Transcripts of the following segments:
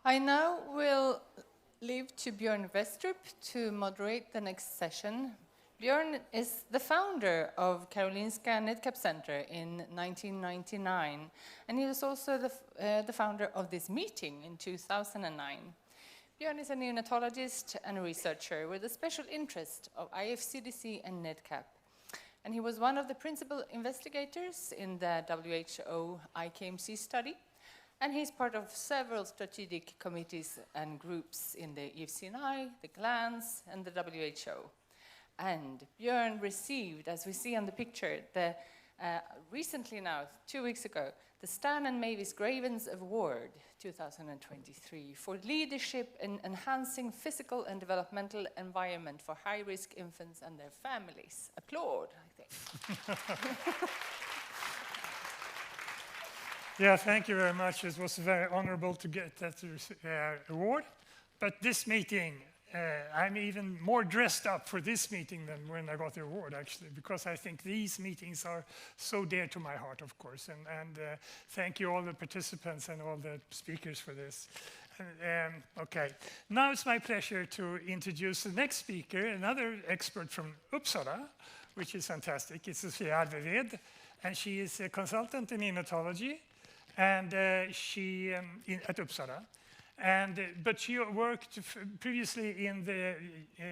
I now will leave to Björn Westrup to moderate the next session. Björn is the founder of Karolinska NEDCAP Center in 1999, and he was also the founder of this meeting in 2009. Björn is a neonatologist and a researcher with a special interest of IFCDC and NEDCAP. And he was one of the principal investigators in the WHO IKMC study. And he's part of several strategic committees and groups in the IFCNI, the GLANS, and the WHO. And Björn received, as we see on the picture, the recently now, 2 weeks ago, the Stan and Mavis Gravens Award 2023 for leadership in enhancing physical and developmental environment for high-risk infants and their families. Applaud, I think. Yeah, thank you very much. It was very honorable to get that award. But this meeting, I'm even more dressed up for this meeting than when I got the award, actually, because I think these meetings are so dear to my heart, of course. And thank you all the participants and all the speakers for this. Okay, now it's my pleasure to introduce the next speaker, another expert from Uppsala, which is fantastic. It's Sofia Arwehed, and she is a consultant in neonatology, and at Uppsala. But she worked previously in the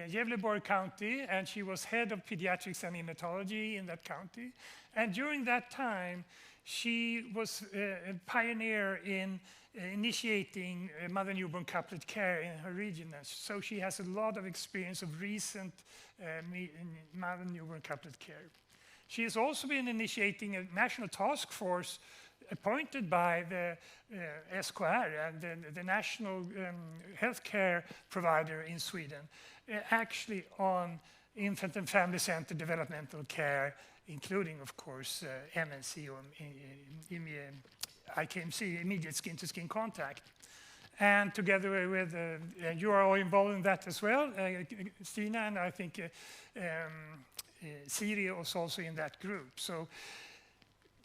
Gävle County, and she was head of pediatrics and neonatology in that county. And during that time, she was a pioneer in initiating mother-newborn couplet care in her region. So she has a lot of experience of recent mother-newborn couplet care. She has also been initiating a national task force appointed by the SKR, and the national healthcare provider in Sweden, actually on infant and family centered developmental care, including, of course, MNC or IKMC, immediate skin-to-skin contact. And together with, you are all involved in that as well, Stina, and I think Siri was also in that group. So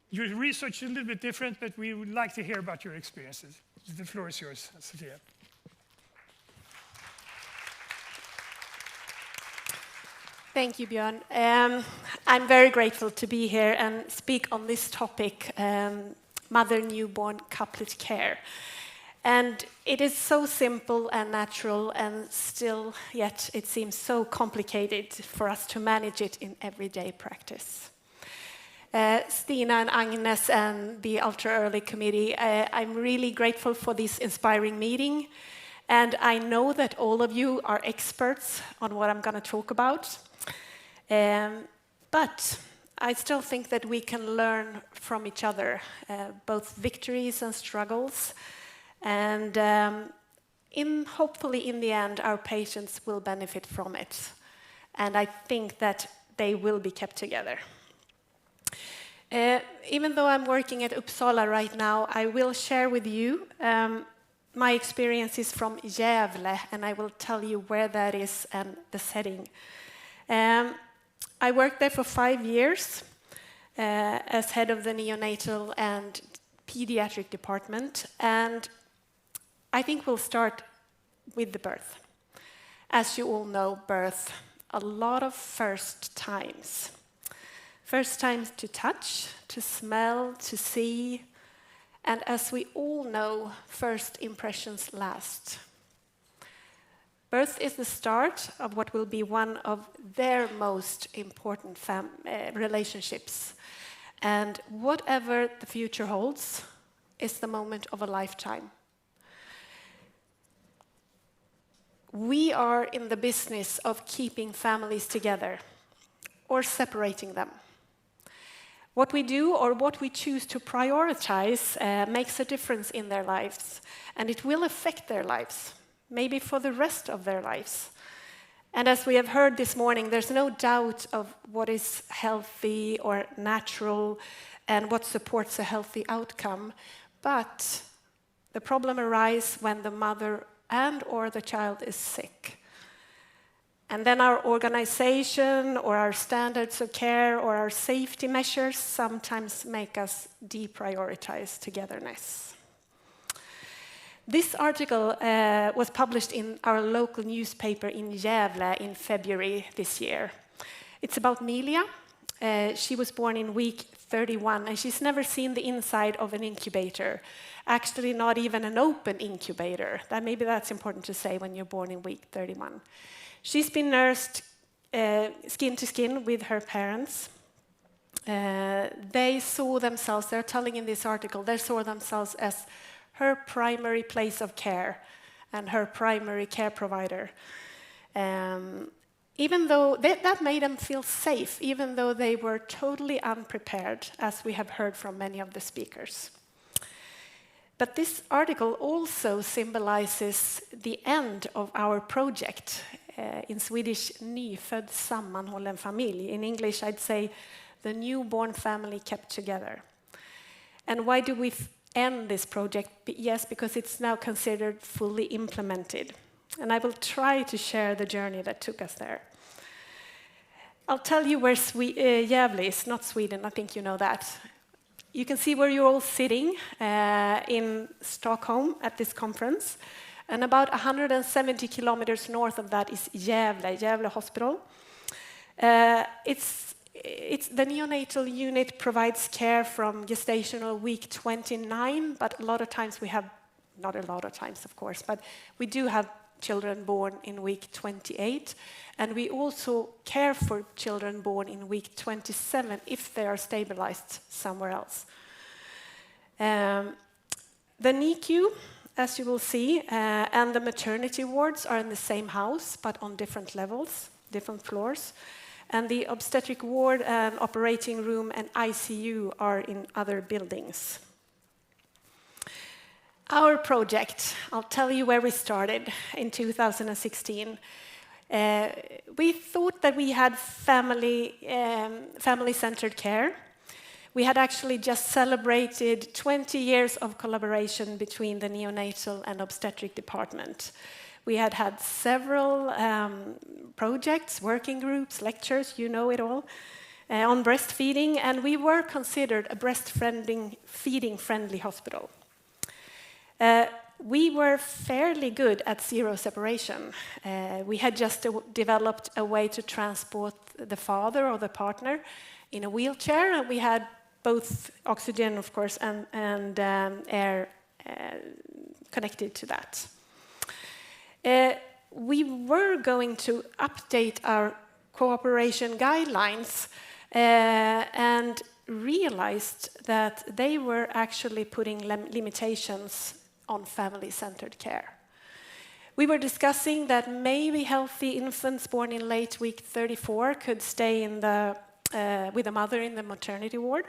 your research is a little bit different, but we would like to hear about your experiences. The floor is yours, Sofia. Thank you, Björn. I'm very grateful to be here and speak on this topic, mother-newborn couplet care. And it is so simple and natural, and still, yet it seems so complicated for us to manage it in everyday practice. Stina and Agnes and the Ultra Early Committee, I'm really grateful for this inspiring meeting. And I know that all of you are experts on what I'm going to talk about. But I still think that we can learn from each other, both victories and struggles. And hopefully in the end, our patients will benefit from it. And I think that they will be kept together. Even though I'm working at Uppsala right now, I will share with you my experiences from Gävle, and I will tell you where that is and the setting. I worked there for 5 years as head of the neonatal and pediatric department, and I think we'll start with the birth. As you all know, birth, a lot of first times. First times to touch, to smell, to see, and as we all know, first impressions last. Birth is the start of what will be one of their most important relationships. And whatever the future holds is the moment of a lifetime. We are in the business of keeping families together or separating them. What we do or what we choose to prioritize makes a difference in their lives, and it will affect their lives, maybe for the rest of their lives. And as we have heard this morning, there's no doubt of what is healthy or natural and what supports a healthy outcome, but the problem arises when the mother and or the child is sick. And then our organization or our standards of care or our safety measures sometimes make us deprioritize togetherness. This article was published in our local newspaper in Gävle in February this year. It's about Milia. She was born in week 31, and she's never seen the inside of an incubator. Actually, not even an open incubator. Maybe that's important to say when you're born in week 31. She's been nursed skin to skin with her parents. They saw themselves, they're telling in this article, they saw themselves as her primary place of care and her primary care provider. Even though that made them feel safe, even though they were totally unprepared, as we have heard from many of the speakers. But this article also symbolizes the end of our project. In Swedish, nyfödd sammanhållen familj. In English, I'd say the newborn family kept together. And why do we end this project? Yes, because it's now considered fully implemented. And I will try to share the journey that took us there. I'll tell you where Gävle is, not Sweden, I think you know that. You can see where you're all sitting in Stockholm at this conference. And about 170 kilometers north of that is Gävle Hospital. It's the neonatal unit provides care from gestational week 29, but a lot of times we have, not a lot of times of course, but we do have children born in week 28, and we also care for children born in week 27 if they are stabilized somewhere else. The NICU, as you will see, and the maternity wards are in the same house, but on different levels, different floors. And the obstetric ward and operating room and ICU are in other buildings. Our project, I'll tell you where we started in 2016. We thought that we had family-centered care. We had actually just celebrated 20 years of collaboration between the neonatal and obstetric department. We had had several projects, working groups, lectures, you know it all, on breastfeeding, and we were considered a breastfeeding-friendly hospital. We were fairly good at zero separation. We had just developed a way to transport the father or the partner in a wheelchair, and we had both oxygen, of course, and air connected to that. We were going to update our cooperation guidelines and realized that they were actually putting limitations on family-centered care. We were discussing that maybe healthy infants born in late week 34 could stay in with a mother in the maternity ward,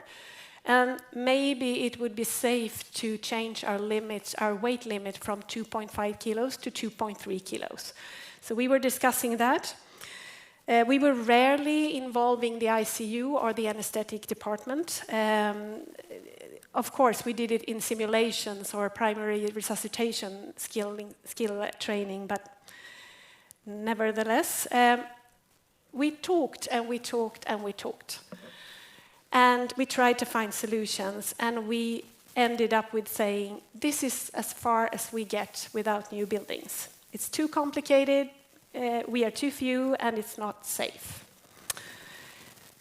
and maybe it would be safe to change our weight limit from 2.5 kilos to 2.3 kilos. So we were discussing that. We were rarely involving the ICU or the anesthetic department. Of course, we did it in simulations or primary resuscitation skill training, but nevertheless, we talked and we talked and we talked. And we tried to find solutions, and we ended up with saying, this is as far as we get without new buildings. It's too complicated, we are too few, and it's not safe.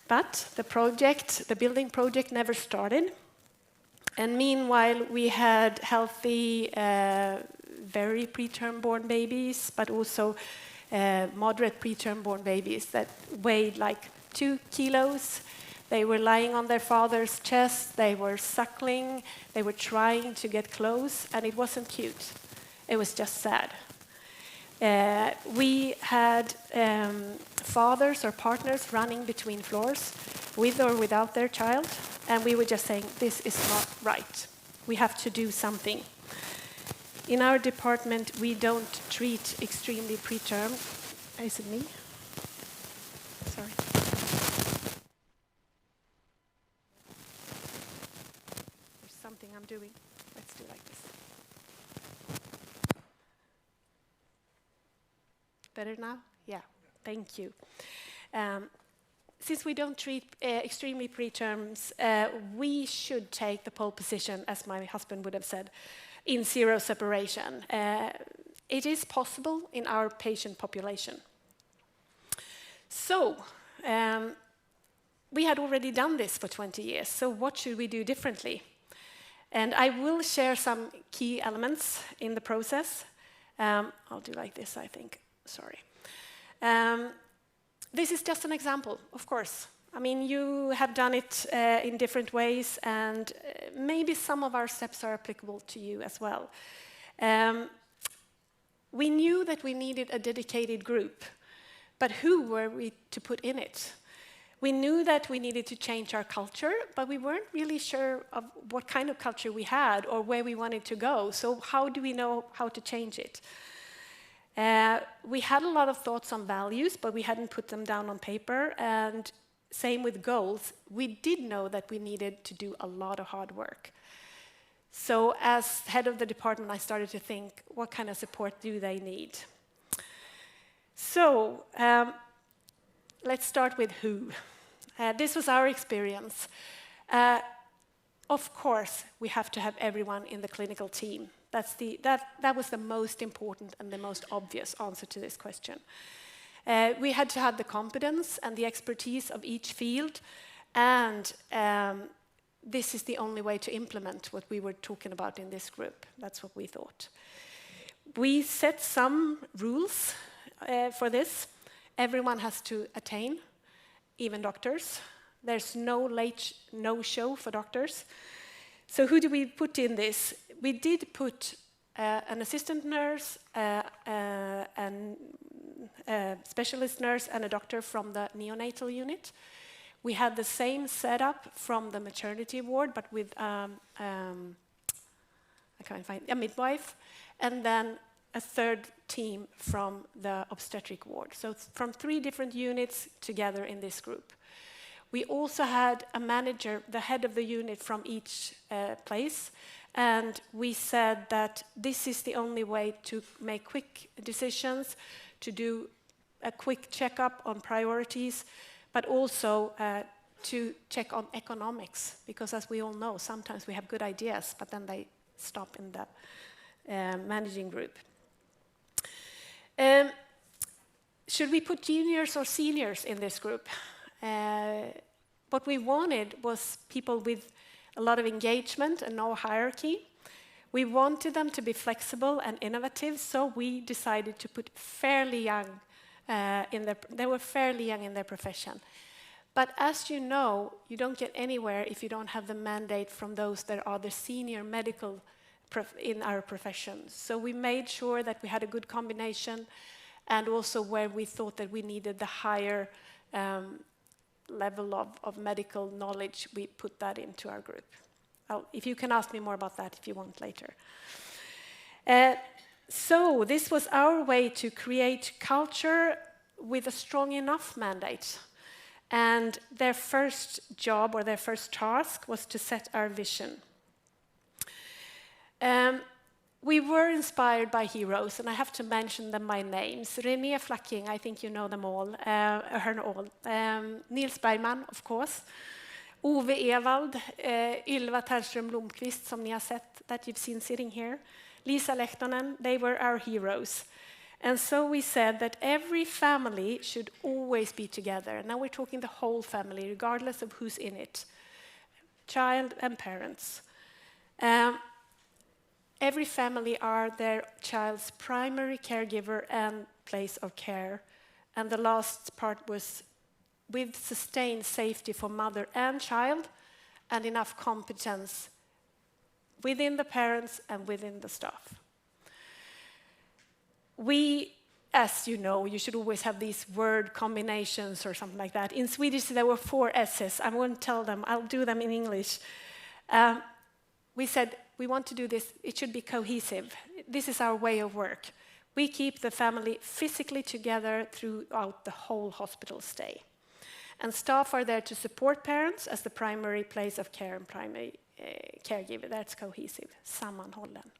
But the building project never started. And meanwhile, we had healthy, very preterm born babies, but also moderate preterm born babies that weighed like 2 kilos. They were lying on their father's chest, they were suckling, they were trying to get close, and it wasn't cute. It was just sad. We had fathers or partners running between floors, with or without their child, and we were just saying, this is not right. We have to do something. In our department, we don't treat extremely preterm. Is it me? Sorry. There's something I'm doing. Let's do like this. Better now? Yeah, thank you. Since we don't treat extremely preterms, we should take the pole position, as my husband would have said. in zero separation. It is possible in our patient population. So, we had already done this for 20 years, so what should we do differently? And I will share some key elements in the process. I'll do like this, I think. Sorry. This is just an example, of course. I mean, you have done it in different ways, and maybe some of our steps are applicable to you as well. We knew that we needed a dedicated group, but who were we to put in it? We knew that we needed to change our culture, but we weren't really sure of what kind of culture we had or where we wanted to go. So how do we know how to change it? We had a lot of thoughts on values, but we hadn't put them down on paper. And same with goals. We did know that we needed to do a lot of hard work. So as head of the department, I started to think, what kind of support do they need? So let's start with who. This was our experience. Of course, we have to have everyone in the clinical team. That was the most important and the most obvious answer to this question. We had to have the competence and the expertise of each field, and this is the only way to implement what we were talking about in this group. That's what we thought. We set some rules for this. Everyone has to attain, even doctors. There's no late no-show for doctors. So who do we put in this? We did put an assistant nurse, and a specialist nurse, and a doctor from the neonatal unit. We had the same setup from the maternity ward, but with I can't find a midwife, and then a third team from the obstetric ward. So it's from 3 different units together in this group. We also had a manager, the head of the unit from each place, and we said that this is the only way to make quick decisions, to do a quick checkup on priorities, but also to check on economics, because as we all know, sometimes we have good ideas, but then they stop in the managing group. Should we put juniors or seniors in this group? What we wanted was people with a lot of engagement and no hierarchy. We wanted them to be flexible and innovative, so we decided to put fairly young they were fairly young in their profession. But as you know, you don't get anywhere if you don't have the mandate from those that are the senior medical in our profession. So we made sure that we had a good combination, and also where we thought that we needed the higher level of medical knowledge, we put that into our group. If you can ask me more about that if you want later. So this was our way to create culture with a strong enough mandate. And their first job or their first task was to set our vision. We were inspired by heroes, and I have to mention them by names. René Flacking, I think you know them all, Nils Bergman, of course. Ove Ewald, Ylva Ternström Blomqvist, som ni har sett, that you've seen sitting here. Lisa Lehtonen, they were our heroes. And so we said that every family should always be together. Now we're talking the whole family, regardless of who's in it. Child and parents. Every family are their child's primary caregiver and place of care. And the last part was with sustained safety for mother and child, and enough competence within the parents and within the staff. We, as you know, you should always have these word combinations or something like that. In Swedish, there were 4 S's. I won't tell them. I'll do them in English. We said, we want to do this. It should be cohesive. This is our way of work. We keep the family physically together throughout the whole hospital stay. And staff are there to support parents as the primary place of care and primary caregiver. That's cohesive. Sammanhållen.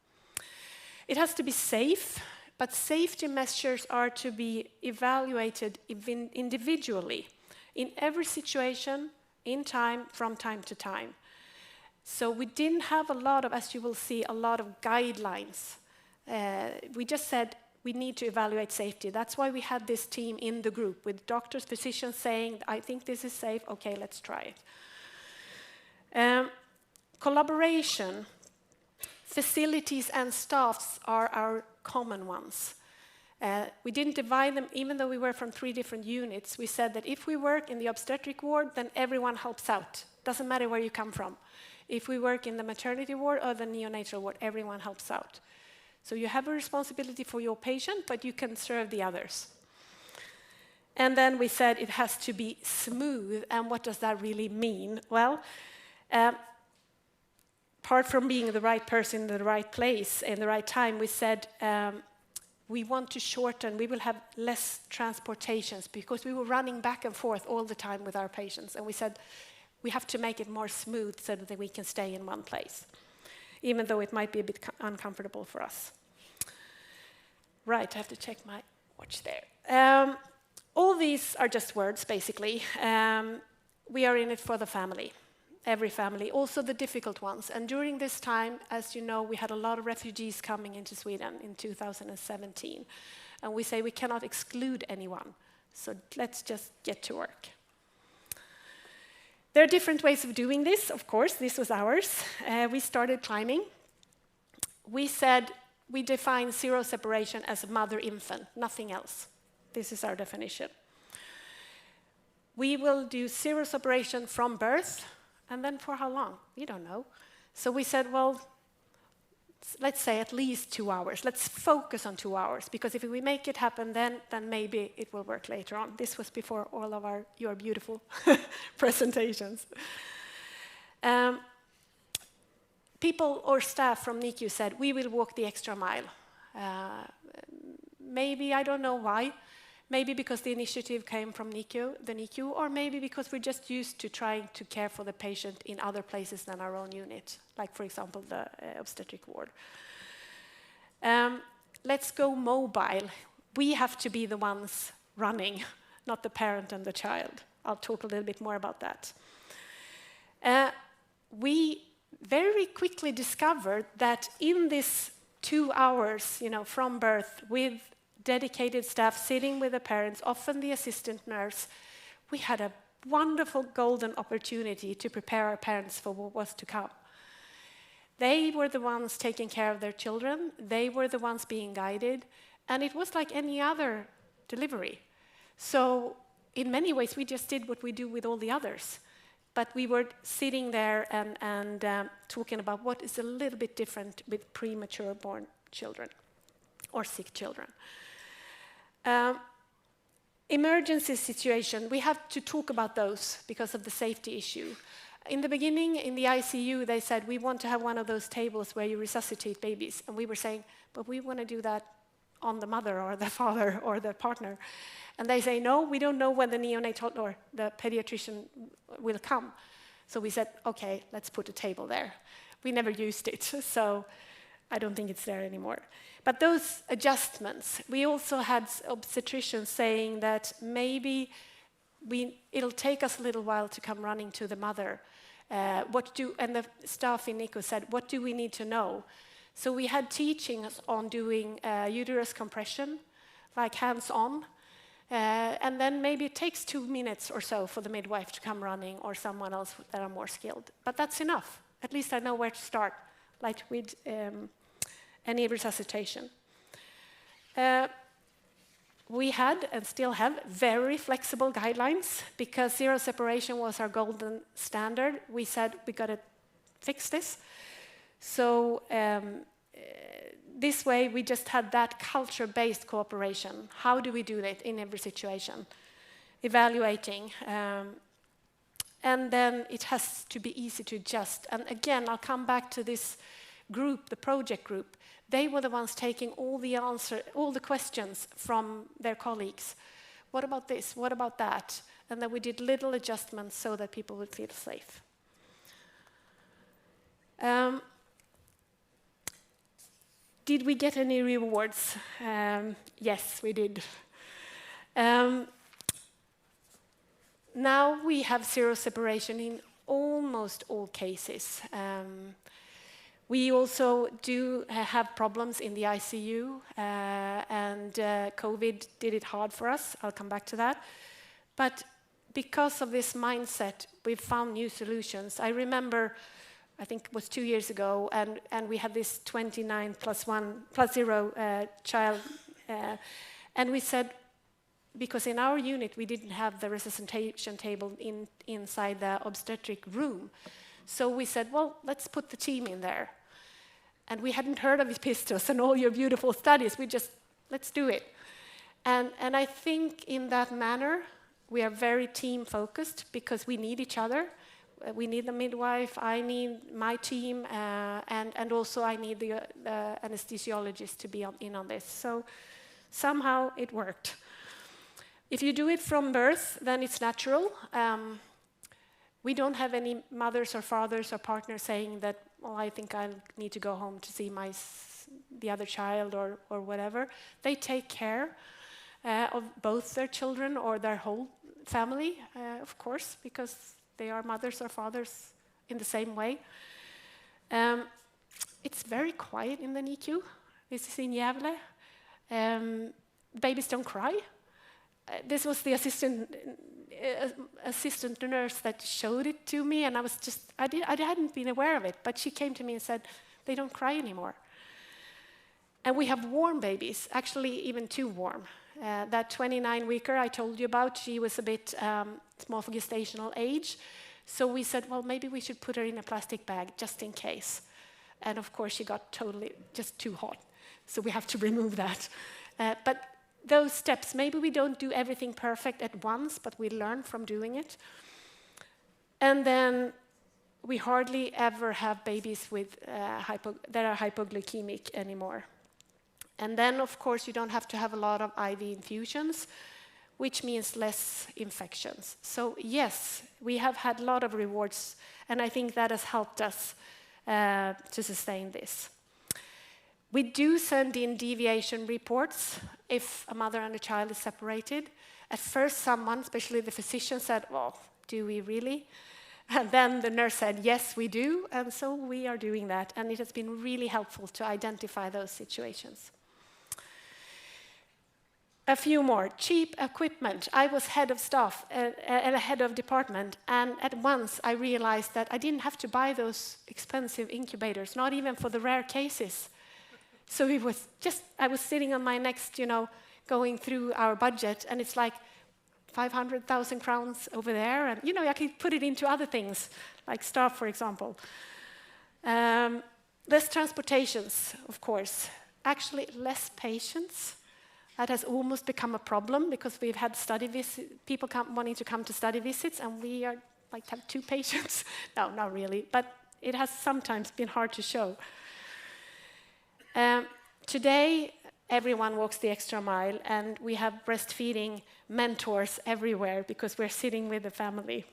It has to be safe, but safety measures are to be evaluated individually in every situation, in time, from time to time. So we didn't have a lot of, as you will see, a lot of guidelines. We just said we need to evaluate safety. That's why we had this team in the group with doctors, physicians saying, I think this is safe, okay, let's try it. Collaboration, facilities and staffs are our common ones. We didn't divide them, even though we were from 3 different units. We said that if we work in the obstetric ward, then everyone helps out. Doesn't matter where you come from. If we work in the maternity ward or the neonatal ward, everyone helps out. So you have a responsibility for your patient, but you can serve the others. And then we said it has to be smooth. And what does that really mean? Well, apart from being the right person in the right place in the right time, we said we want to shorten, we will have less transportations because we were running back and forth all the time with our patients. And we said we have to make it more smooth so that we can stay in one place, even though it might be a bit uncomfortable for us. Right, I have to check my watch there. All these are just words, basically. We are in it for the family. Every family, also the difficult ones. And during this time, as you know, we had a lot of refugees coming into Sweden in 2017. And we say we cannot exclude anyone. So let's just get to work. There are different ways of doing this, of course. This was ours. We started climbing. We said we define zero separation as mother-infant, nothing else. This is our definition. We will do zero separation from birth. And then for how long? We don't know. So we said, well, let's say at least 2 hours. Let's focus on 2 hours, because if we make it happen then maybe it will work later on. This was before all of your beautiful presentations. People or staff from NICU said, we will walk the extra mile. Maybe, I don't know why. Maybe because the initiative came from the NICU, or maybe because we're just used to trying to care for the patient in other places than our own unit, like, for example, the obstetric ward. Let's go mobile. We have to be the ones running, not the parent and the child. I'll talk a little bit more about that. We very quickly discovered that in this 2 hours, from birth, with dedicated staff sitting with the parents, often the assistant nurse, we had a wonderful golden opportunity to prepare our parents for what was to come. They were the ones taking care of their children, they were the ones being guided, and it was like any other delivery. So in many ways we just did what we do with all the others, but we were sitting there and talking about what is a little bit different with premature born children or sick children. Emergency situation, we have to talk about those because of the safety issue. In the beginning, in the ICU, they said, we want to have one of those tables where you resuscitate babies. And we were saying, but we want to do that on the mother or the father or the partner. And they say, no, we don't know when the neonatal or the pediatrician will come. So we said, okay, let's put a table there. We never used it, so I don't think it's there anymore. But those adjustments, we also had obstetricians saying that maybe it'll take us a little while to come running to the mother. And the staff in NICU said, what do we need to know? So we had teachings on doing uterus compression, like hands-on. And then maybe it takes 2 minutes or so for the midwife to come running or someone else that are more skilled. But that's enough. At least I know where to start, like with any resuscitation. We had and still have very flexible guidelines because zero separation was our golden standard. We said we got to fix this. So this way we just had that culture-based cooperation. How do we do that in every situation? Evaluating. And then it has to be easy to adjust. And again, I'll come back to this group, the project group. They were the ones taking all the questions from their colleagues. What about this? What about that? And then we did little adjustments so that people would feel safe. Did we get any rewards? Yes, we did. Now we have zero separation in almost all cases. We also do have problems in the ICU, and COVID did it hard for us. I'll come back to that. But because of this mindset, we've found new solutions. I remember, I think it was 2 years ago, and we had this 29 plus 0 child, and we said, because in our unit we didn't have the resuscitation table inside the obstetric room, so we said, well, let's put the team in there. And we hadn't heard of Pistos and all your beautiful studies. We just, let's do it. And I think in that manner, we are very team-focused because we need each other. We need the midwife, I need my team, and also I need the anesthesiologist to be in on this. So somehow it worked. If you do it from birth, then it's natural. We don't have any mothers or fathers or partners saying that, well, I think I need to go home to see the other child or whatever. They take care of both their children or their whole family, of course, because they are mothers or fathers in the same way. It's very quiet in the NICU. This is in Gävle. Babies don't cry. This was the assistant nurse that showed it to me, and I hadn't been aware of it, but she came to me and said, they don't cry anymore. And we have warm babies, actually even too warm. That 29-weeker I told you about, she was a bit small for gestational age, so we said, well, maybe we should put her in a plastic bag just in case. And of course she got totally just too hot, so we have to remove that. But those steps, maybe we don't do everything perfect at once, but we learn from doing it. And then we hardly ever have babies with that are hypoglycemic anymore. And then, of course, you don't have to have a lot of IV infusions, which means less infections. So yes, we have had a lot of rewards, and I think that has helped us to sustain this. We do send in deviation reports if a mother and a child is separated. At first, someone, especially the physician, said, well, do we really? And then the nurse said, yes, we do. And so we are doing that. And it has been really helpful to identify those situations. A few more. Cheap equipment. I was head of staff and head of department. And at once, I realized that I didn't have to buy those expensive incubators, not even for the rare cases. So it was just, I was sitting on my next, going through our budget, and it's like 500,000 crowns over there, and, I could put it into other things, like staff, for example. Less transportations, of course. Actually, less patients. That has almost become a problem, because we've had people wanting to come to study visits, and we are, have 2 patients. No, not really, but it has sometimes been hard to show. Today, everyone walks the extra mile, and we have breastfeeding mentors everywhere because we're sitting with the family.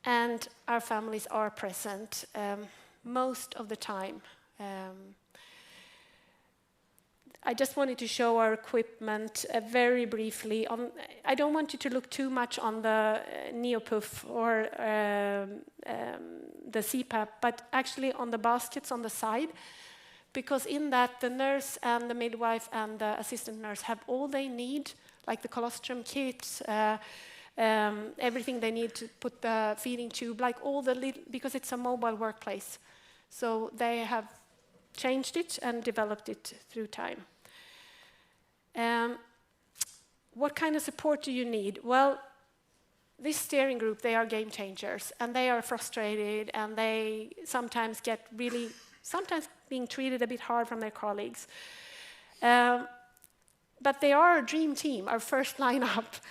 And our families are present most of the time. I just wanted to show our equipment very briefly. I don't want you to look too much on the Neopuff or the CPAP, but actually on the baskets on the side, because in that the nurse and the midwife and the assistant nurse have all they need, like the colostrum kit, everything they need to put the feeding tube, like all the because it's a mobile workplace. So they have changed it and developed it through time. What kind of support do you need? Well, this steering group, they are game changers, and they are frustrated, and they sometimes get sometimes being treated a bit hard from their colleagues. But they are a dream team, our first lineup.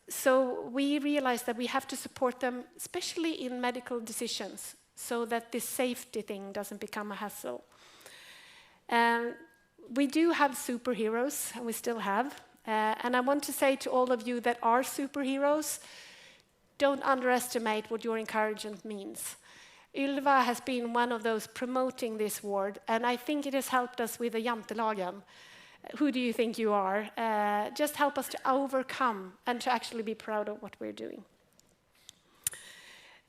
So we realized that we have to support them, especially in medical decisions, so that this safety thing doesn't become a hassle. We do have superheroes, and we still have. And I want to say to all of you that are superheroes, don't underestimate what your encouragement means. Ylva has been one of those promoting this ward, and I think it has helped us with the jantelagen. Who do you think you are? Just help us to overcome and to actually be proud of what we're doing.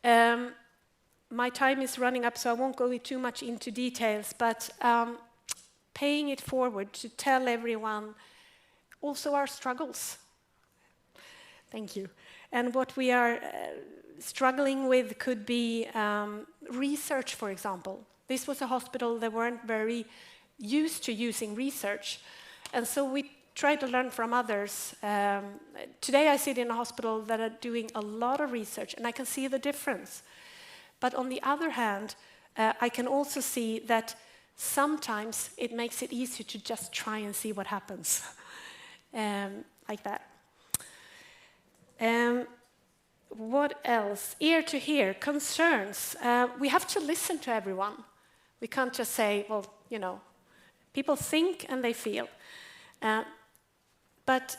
My time is running up, so I won't go too much into details, but paying it forward to tell everyone also our struggles. Thank you. And what we are struggling with could be research, for example. This was a hospital that weren't very used to using research. And so we try to learn from others. Today I sit in a hospital that are doing a lot of research, and I can see the difference. But on the other hand, I can also see that sometimes it makes it easier to just try and see what happens, like that. What else? Ear to hear, concerns. We have to listen to everyone. We can't just say, well, you know, people think and they feel. But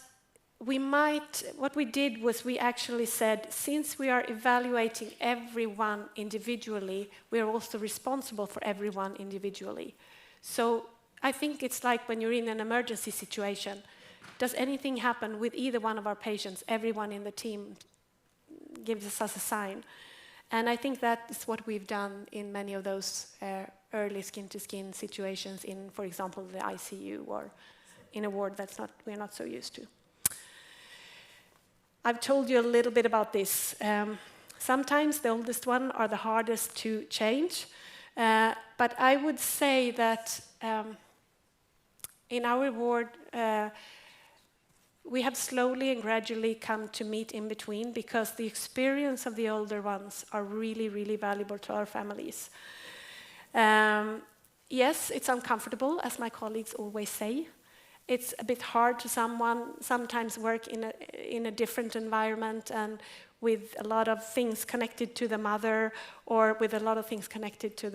what we did was we actually said, since we are evaluating everyone individually, we are also responsible for everyone individually. So I think it's like when you're in an emergency situation. Does anything happen with either one of our patients? Everyone in the team gives us a sign. And I think that is what we've done in many of those early skin-to-skin situations in, for example, the ICU or in a ward we're not so used to. I've told you a little bit about this. Sometimes the oldest one are the hardest to change. But I would say that in our ward, we have slowly and gradually come to meet in between because the experience of the older ones are really, really valuable to our families. Yes, it's uncomfortable, as my colleagues always say. It's a bit hard to sometimes work in a different environment and with a lot of things connected to the mother or with a lot of things connected to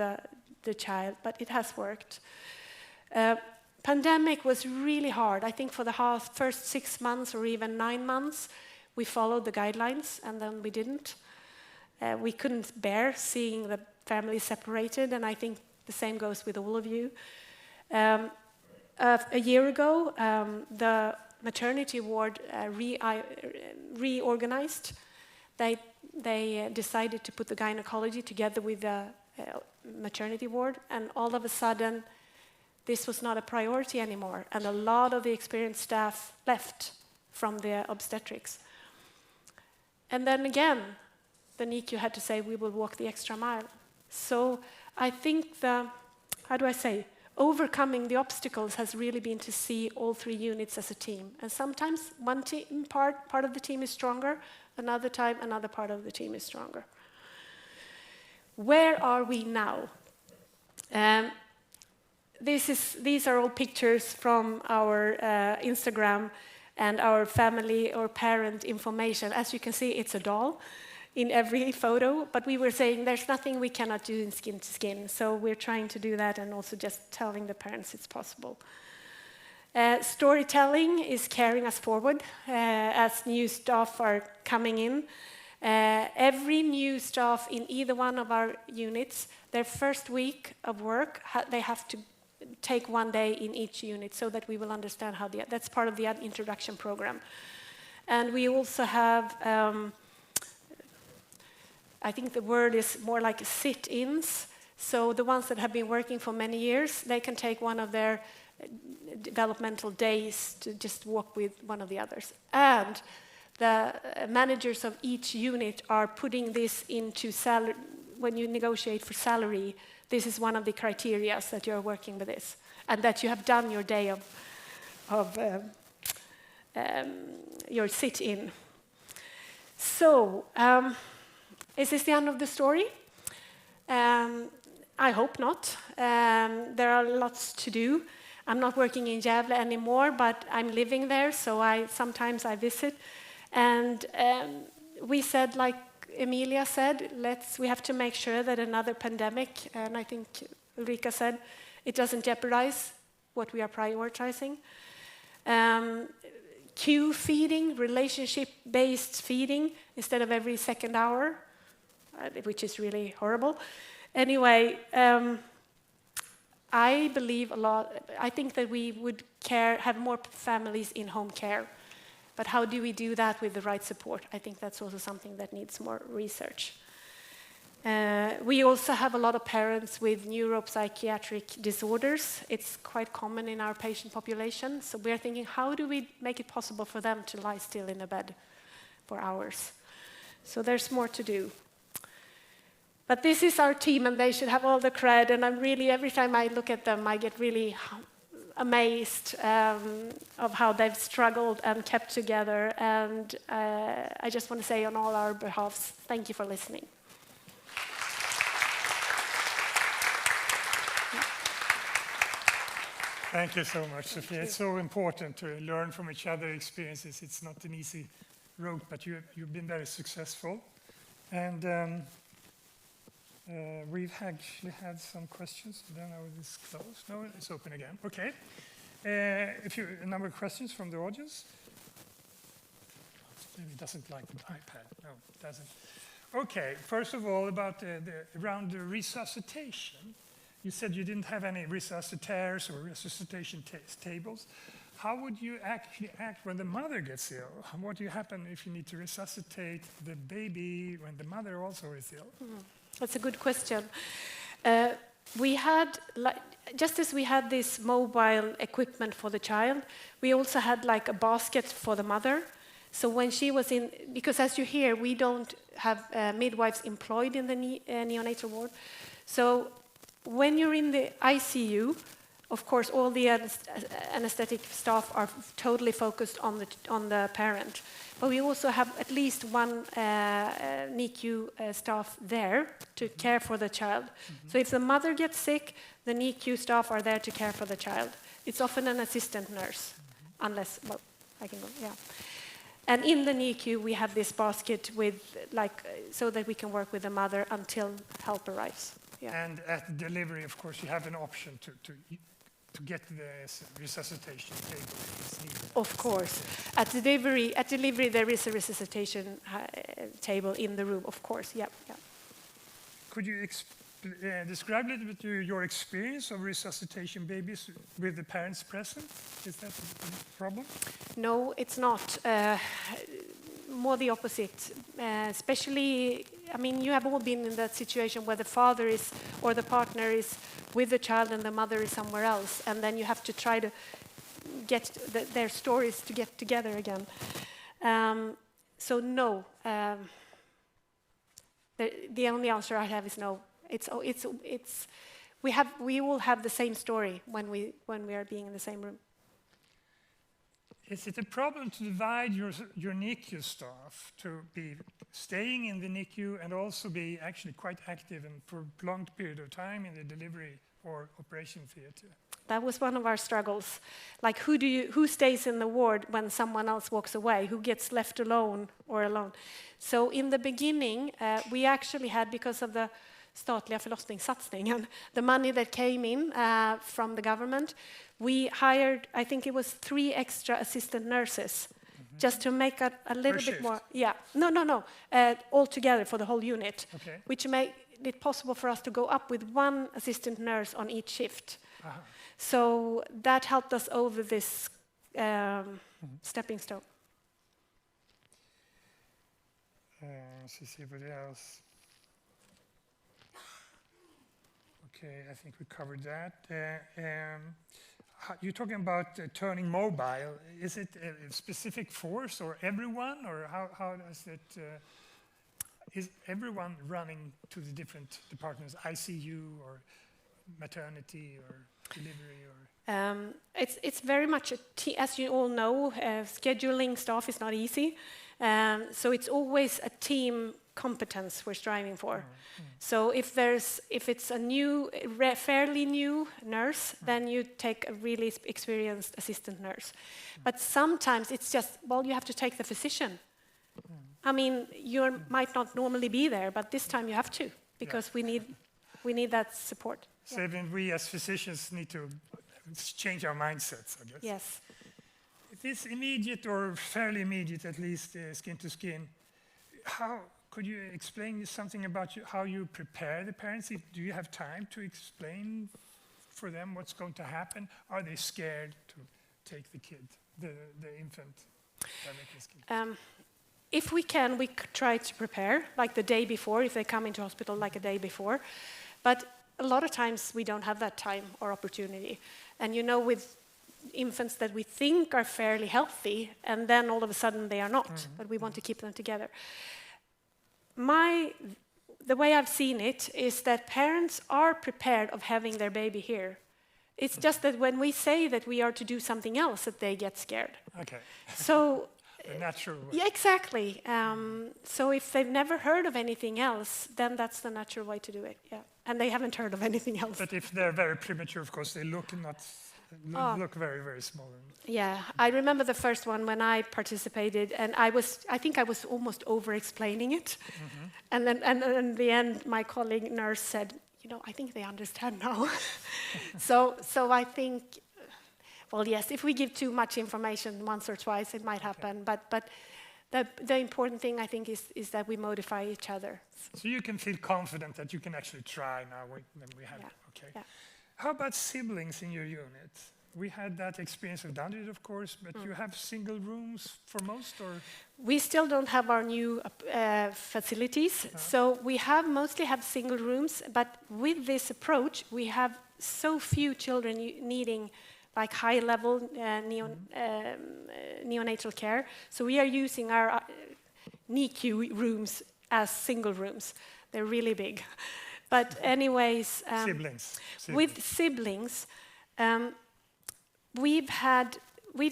the child, but it has worked. Pandemic was really hard. I think for the first 6 months or even 9 months, we followed the guidelines and then we didn't. We couldn't bear seeing the family separated, and I think the same goes with all of you. A year ago, the maternity ward reorganized. They decided to put the gynecology together with the maternity ward, and all of a sudden, this was not a priority anymore, and a lot of the experienced staff left from the obstetrics. And then again, the NICU had to say, we will walk the extra mile. So I think overcoming the obstacles has really been to see all 3 units as a team. And sometimes one part of the team is stronger, another time another part of the team is stronger. Where are we now? These are all pictures from our Instagram and our family or parent information. As you can see, it's a doll in every photo, but we were saying there's nothing we cannot do in skin to skin, so we're trying to do that and also just telling the parents it's possible. Storytelling is carrying us forward as new staff are coming in. Every new staff in either one of our units, their first week of work, they have to take 1 day in each unit so that we will understand how that's part of the introduction program. And we also have I think the word is more like sit-ins. So the ones that have been working for many years, they can take one of their developmental days to just walk with one of the others. And the managers of each unit are putting this into salary. When you negotiate for salary, this is one of the criteria that you're working with this, and that you have done your day of your sit-in. So, is this the end of the story? I hope not. There are lots to do. I'm not working in Gävle anymore, but I'm living there, so sometimes I visit. And we said, like Emilia said, we have to make sure that another pandemic, and I think Ulrika said, it doesn't jeopardize what we are prioritizing. Cue feeding, relationship-based feeding, instead of every second hour, which is really horrible. Anyway, I believe a lot. I think that we would have more families in home care. But how do we do that with the right support? I think that's also something that needs more research. We also have a lot of parents with neuropsychiatric disorders. It's quite common in our patient population. So we are thinking, how do we make it possible for them to lie still in a bed for hours? So there's more to do. But this is our team, and they should have all the cred. And I'm really, every time I look at them, I get really amazed of how they've struggled and kept together. And I just want to say on all our behalves, thank you for listening. Thank you so much, Sofia. It's so important to learn from each other's experiences. It's not an easy road, but you've been very successful. And we've actually had some questions. Then I will disclose. No, it's open again. Okay. A number of questions from the audience. Maybe it doesn't like the iPad. No, it doesn't. Okay. First of all, about around the resuscitation. You said you didn't have any resuscitators or resuscitation tables. How would you actually act when the mother gets ill? What will happen if you need to resuscitate the baby when the mother also is ill? That's a good question. We had, just as we had this mobile equipment for the child, we also had like a basket for the mother. So when she was in, because as you hear, we don't have midwives employed in the neonatal ward. So when you're in the ICU, of course, all the anesthetic staff are totally focused on the parent. But we also have at least one NICU staff there to care for the child. So if the mother gets sick, the NICU staff are there to care for the child. It's often an assistant nurse, unless, well, I can go, yeah. And in the NICU, we have this basket with, so that we can work with the mother until help arrives. Yeah. And at delivery, of course, you have an option to get the resuscitation table if it's needed. Of course. At delivery, there is a resuscitation table in the room, of course. Yeah. Could you describe a little bit your experience of resuscitation babies with the parents present? Is that a problem? No, it's not. More the opposite. Especially, I mean, you have all been in that situation where the father is, or the partner is with the child and the mother is somewhere else, and then you have to try to get their stories to get together again. So no. The only answer I have is no. We all have the same story when we are being in the same room. Is it a problem to divide your NICU staff to be staying in the NICU and also be actually quite active and for a prolonged period of time in the delivery or operation theater? That was one of our struggles. Like, who stays in the ward when someone else walks away? Who gets left alone or alone? So in the beginning, we actually had, because of the statliga förlossningssatsningen, the money that came in from the government, we hired, I think it was 3 extra assistant nurses, just to make a little bit more. Yeah, no, all together for the whole unit, which made it possible for us to go up with 1 assistant nurse on each shift. So that helped us over this stepping stone. Let's see what else. Okay, I think we covered that. You're talking about turning mobile. Is it a specific force or everyone, or how does it? Is everyone running to the different departments, ICU or maternity or delivery or? It's very much as you all know, scheduling staff is not easy. So it's always a team competence we're striving for. So if it's a fairly new nurse, then you take a really experienced assistant nurse. But sometimes it's just, well, you have to take the physician. I mean, you might not normally be there, but this time you have to, because we need that support. So even we as physicians need to change our mindsets, I guess. Yes. If it's immediate or fairly immediate, at least skin to skin, how could you explain something about how you prepare the parents? Do you have time to explain for them what's going to happen? Are they scared to take the kid, the infant? if we can, we try to prepare, like the day before, if they come into hospital like a day before. But a lot of times we don't have that time or opportunity. And you know, with infants that we think are fairly healthy, and then all of a sudden they are not, but we want to keep them together. The way I've seen it is that parents are prepared of having their baby here. It's just that when we say that we are to do something else, that they get scared. Okay. So, The natural way. yeah, exactly. So if they've never heard of anything else, then that's the natural way to do it. Yeah, and they haven't heard of anything else. But if they're very premature, of course, they look look very, very small. Yeah, I remember the first one when I participated, and I think I was almost over-explaining it. And then, and in the end, my colleague nurse said, you know, I think they understand now. so I think, well, yes, if we give too much information once or twice, it might happen. But the important thing, I think, is that we modify each other. So you can feel confident that you can actually try now when we have. Yeah. Okay. Yeah. How about siblings in your unit? We had that experience of Danderyd, of course, but you have single rooms for most, or? We still don't have our new facilities, so we mostly have single rooms, but with this approach, we have so few children needing like high-level neonatal care, so we are using our NICU rooms as single rooms. They're really big. But anyways, Siblings. with siblings, we've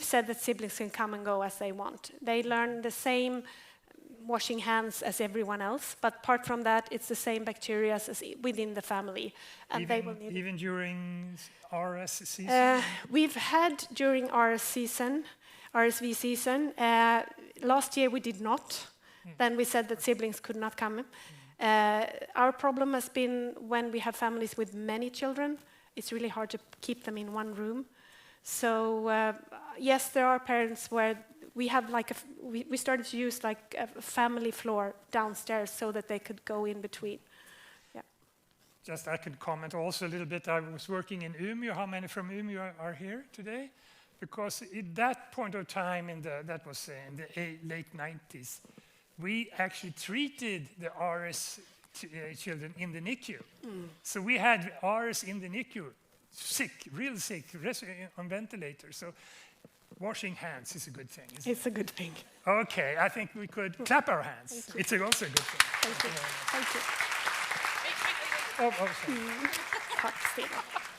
said that siblings can come and go as they want. They learn the same washing hands as everyone else, but apart from that, it's the same bacteria as within the family, and they will need. Even during RS season. We've had during RSV season. Last year we did not. Then we said that siblings could not come. Our problem has been when we have families with many children, it's really hard to keep them in one room. So yes, there are parents where we have like we started to use like a family floor downstairs so that they could go in between. Yeah. Just I could comment also a little bit. I was working in Umeå. How many from Umeå are here today? Because at that point of time, that was in the late 90s, we actually treated the RS children in the NICU. So we had RS in the NICU, sick, real sick, on ventilators. So washing hands is a good thing. It's a good thing. Okay, I think we could clap our hands. It's also a good thing. Thank you. Thank you. Oh, sorry. Tack, Stina.